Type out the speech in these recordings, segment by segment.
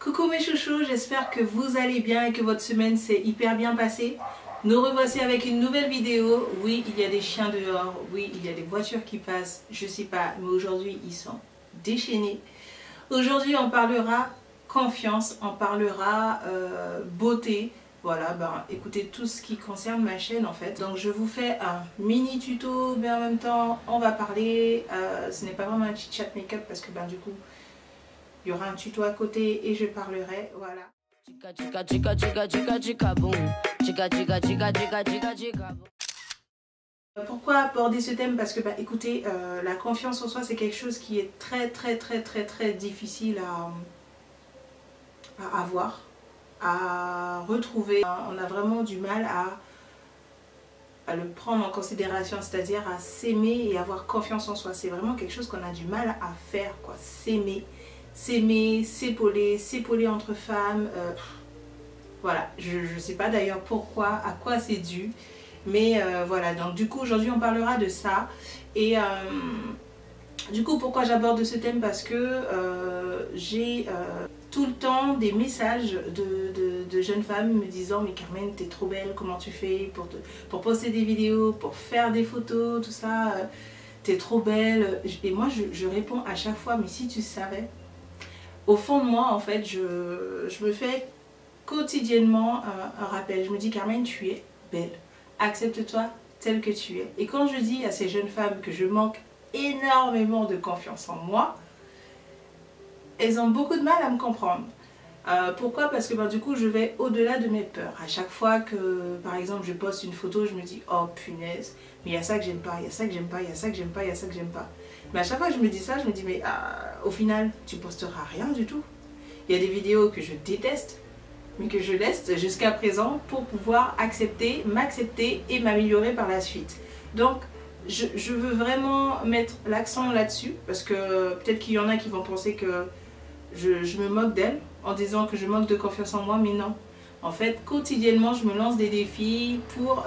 Coucou mes chouchous, j'espère que vous allez bien et que votre semaine s'est hyper bien passée. Nous revoici avec une nouvelle vidéo. Oui, il y a des chiens dehors, oui, il y a des voitures qui passent, je sais pas, mais aujourd'hui ils sont déchaînés. Aujourd'hui on parlera confiance, on parlera beauté. Voilà, ben écoutez tout ce qui concerne ma chaîne en fait. Donc je vous fais un mini tuto, mais en même temps on va parler, ce n'est pas vraiment un chit chat make-up parce que ben du coup il y aura un tuto à côté et je parlerai, voilà. Pourquoi aborder ce thème? Parce que bah écoutez, la confiance en soi c'est quelque chose qui est très difficile à avoir, à retrouver. On a vraiment du mal à le prendre en considération, c'est-à-dire à s'aimer et avoir confiance en soi. C'est vraiment quelque chose qu'on a du mal à faire, quoi. S'aimer, s'épauler entre femmes. Voilà, je ne sais pas d'ailleurs pourquoi, à quoi c'est dû. Mais voilà, donc du coup aujourd'hui on parlera de ça. Et du coup pourquoi j'aborde ce thème? Parce que j'ai tout le temps des messages de jeunes femmes me disant: mais Carmen, t'es trop belle, comment tu fais pour poster des vidéos, pour faire des photos, tout ça, t'es trop belle. Et moi je réponds à chaque fois: mais si tu savais. Au fond de moi en fait je me fais quotidiennement un rappel. Je me dis: Carmen, tu es belle, accepte-toi telle que tu es. Et quand je dis à ces jeunes femmes que je manque énormément de confiance en moi, elles ont beaucoup de mal à me comprendre. Pourquoi? Parce que ben, du coup je vais au-delà de mes peurs. À chaque fois que par exemple je poste une photo, je me dis: oh punaise, mais il y a ça que j'aime pas, il y a ça que j'aime pas, il y a ça que j'aime pas, il y a ça que j'aime pas. Mais à chaque fois que je me dis ça, je me dis: mais au final tu posteras rien du tout. Il y a des vidéos que je déteste, mais que je laisse jusqu'à présent pour pouvoir m'accepter et m'améliorer par la suite. Donc je veux vraiment mettre l'accent là-dessus, parce que peut-être qu'il y en a qui vont penser que je me moque d'elle en disant que je manque de confiance en moi, mais non. En fait, quotidiennement, je me lance des défis pour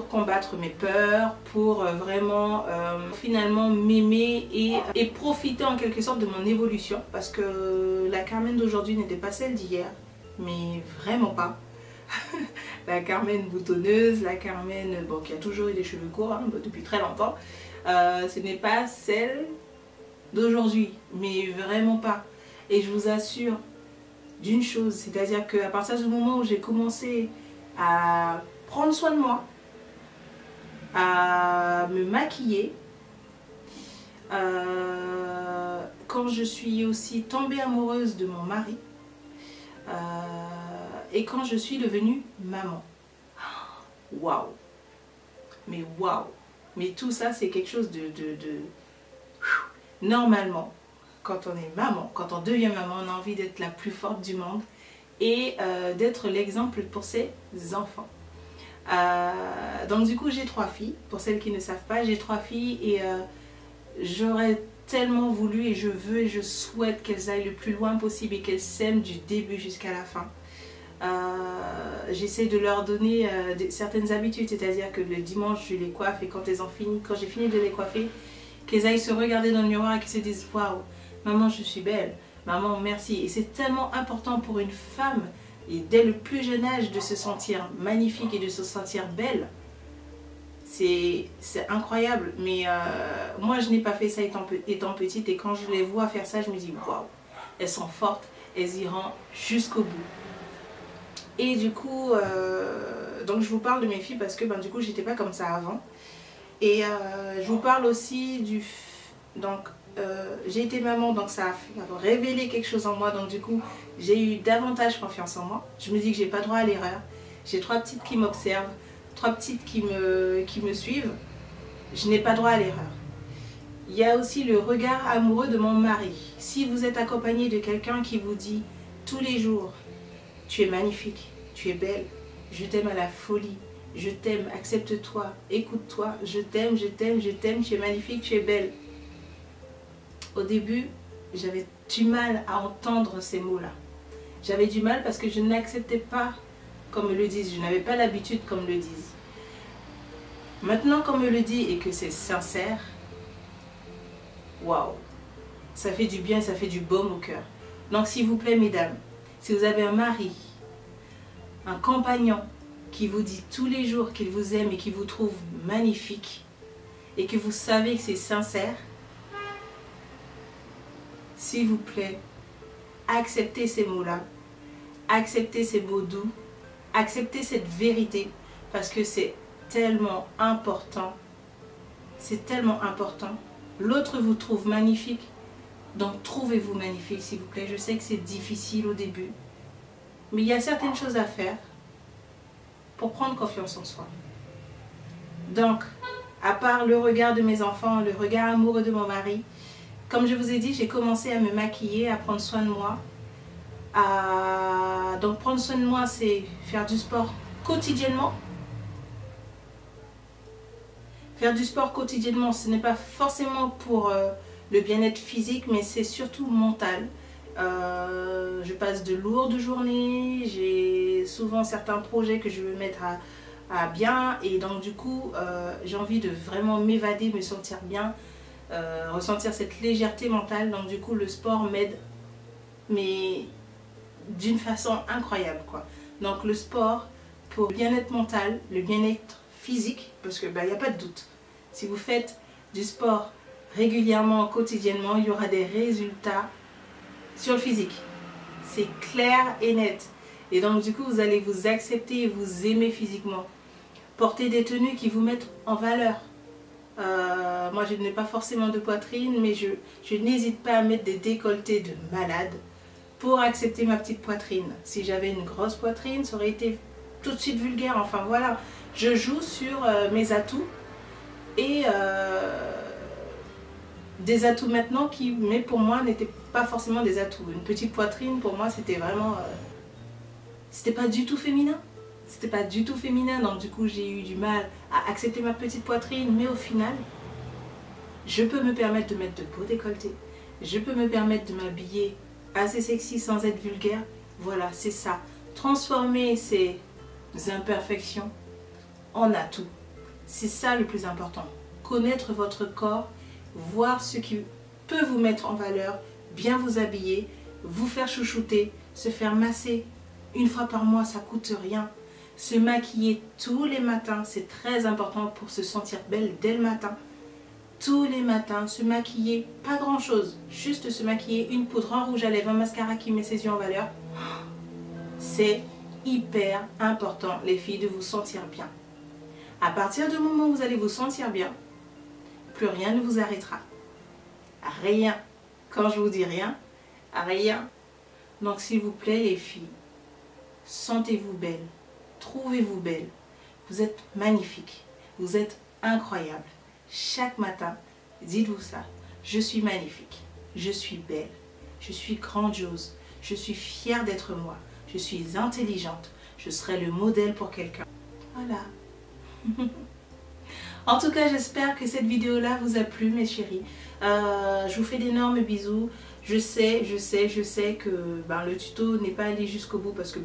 combattre mes peurs, pour vraiment finalement m'aimer et profiter en quelque sorte de mon évolution. Parce que la Carmen d'aujourd'hui n'était pas celle d'hier, mais vraiment pas. La Carmen boutonneuse, la Carmen bon, qui a toujours eu des cheveux courts hein, depuis très longtemps, ce n'est pas celle d'aujourd'hui, mais vraiment pas. Et je vous assure d'une chose, c'est-à-dire qu'à partir du moment où j'ai commencé à prendre soin de moi, à me maquiller, quand je suis aussi tombée amoureuse de mon mari, et quand je suis devenue maman. Waouh! Mais waouh! Mais tout ça c'est quelque chose de... Normalement, quand on est maman, quand on devient maman, on a envie d'être la plus forte du monde et d'être l'exemple pour ses enfants. Donc du coup j'ai 3 filles, pour celles qui ne savent pas, j'ai 3 filles et j'aurais tellement voulu et je veux et je souhaite qu'elles aillent le plus loin possible et qu'elles s'aiment du début jusqu'à la fin. J'essaie de leur donner certaines habitudes, c'est-à-dire que le dimanche je les coiffe et quand j'ai fini de les coiffer, qu'elles aillent se regarder dans le miroir et qu'elles se disent: waouh, maman je suis belle, maman merci. Et c'est tellement important pour une femme et dès le plus jeune âge de se sentir magnifique et de se sentir belle. C'est incroyable, mais moi je n'ai pas fait ça étant petite et quand je les vois faire ça, je me dis: waouh, elles sont fortes, elles iront jusqu'au bout. Et du coup, donc je vous parle de mes filles parce que ben, du coup j'étais pas comme ça avant. Et je vous parle aussi du... Donc j'ai été maman, donc ça a révélé quelque chose en moi. Donc du coup j'ai eu davantage confiance en moi. Je me dis que j'ai pas droit à l'erreur. J'ai 3 petites qui m'observent, 3 petites qui me suivent. Je n'ai pas droit à l'erreur. Il y a aussi le regard amoureux de mon mari. Si vous êtes accompagné de quelqu'un qui vous dit tous les jours: tu es magnifique, tu es belle, je t'aime à la folie, je t'aime, accepte-toi, écoute-toi, je t'aime, je t'aime, je t'aime, tu es magnifique, tu es belle. Au début, j'avais du mal à entendre ces mots-là. J'avais du mal parce que je n'acceptais pas qu'on me le dise, je n'avais pas l'habitude qu'on me le dise. Maintenant qu'on me le dit et que c'est sincère, waouh! ça fait du bien, ça fait du baume au cœur. Donc s'il vous plaît mesdames, si vous avez un mari, un compagnon qui vous dit tous les jours qu'il vous aime et qui vous trouve magnifique et que vous savez que c'est sincère, s'il vous plaît, acceptez ces mots-là, acceptez ces mots doux, acceptez cette vérité parce que c'est tellement important. C'est tellement important. L'autre vous trouve magnifique, donc trouvez-vous magnifique s'il vous plaît. Je sais que c'est difficile au début, mais il y a certaines choses à faire pour prendre confiance en soi. Donc, à part le regard de mes enfants, le regard amoureux de mon mari, comme je vous ai dit, j'ai commencé à me maquiller, à prendre soin de moi. Donc prendre soin de moi, c'est faire du sport quotidiennement. Faire du sport quotidiennement, ce n'est pas forcément pour le bien-être physique, mais c'est surtout mental. Je passe de lourdes journées, j'ai souvent certains projets que je veux mettre à bien et donc du coup j'ai envie de vraiment m'évader, me sentir bien, ressentir cette légèreté mentale. Donc du coup le sport m'aide, mais d'une façon incroyable quoi. Donc le sport pour le bien-être mental, le bien-être physique, parce que il n'y a pas de doute, si vous faites du sport régulièrement, quotidiennement, il y aura des résultats sur le physique. C'est clair et net. Et donc du coup vous allez vous accepter et vous aimer physiquement. Portez des tenues qui vous mettent en valeur. Moi je n'ai pas forcément de poitrine, mais je n'hésite pas à mettre des décolletés de malade pour accepter ma petite poitrine. Si j'avais une grosse poitrine, ça aurait été tout de suite vulgaire. Enfin voilà, je joue sur mes atouts et des atouts maintenant qui, mais pour moi, n'étaient pas forcément des atouts. Une petite poitrine, pour moi, c'était vraiment... c'était pas du tout féminin. C'était pas du tout féminin, donc du coup, j'ai eu du mal à accepter ma petite poitrine. Mais au final, je peux me permettre de mettre de beaux décolletés. Je peux me permettre de m'habiller assez sexy sans être vulgaire. Voilà, c'est ça. Transformer ces imperfections en atouts. C'est ça le plus important. Connaître votre corps, voir ce qui peut vous mettre en valeur, bien vous habiller, vous faire chouchouter, se faire masser une fois par mois, ça coûte rien. Se maquiller tous les matins, c'est très important pour se sentir belle dès le matin. Tous les matins, se maquiller, pas grand chose, juste se maquiller, une poudre, un rouge à lèvres, un mascara qui met ses yeux en valeur. C'est hyper important les filles de vous sentir bien. À partir du moment où vous allez vous sentir bien, plus rien ne vous arrêtera. Rien. Quand je vous dis rien, rien. Donc s'il vous plaît les filles, sentez-vous belle, trouvez-vous belle. Vous êtes magnifique, vous êtes incroyable. Chaque matin, dites-vous ça. Je suis magnifique, je suis belle, je suis grandiose, je suis fière d'être moi, je suis intelligente, je serai le modèle pour quelqu'un. Voilà. En tout cas, j'espère que cette vidéo-là vous a plu, mes chéris. Je vous fais d'énormes bisous. Je sais que le tuto n'est pas allé jusqu'au bout parce que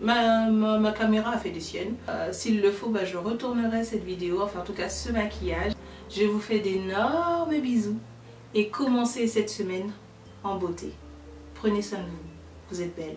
ma caméra a fait des siennes. S'il le faut, je retournerai cette vidéo, enfin en tout cas ce maquillage. Je vous fais d'énormes bisous et commencez cette semaine en beauté. Prenez soin de vous. Vous êtes belle.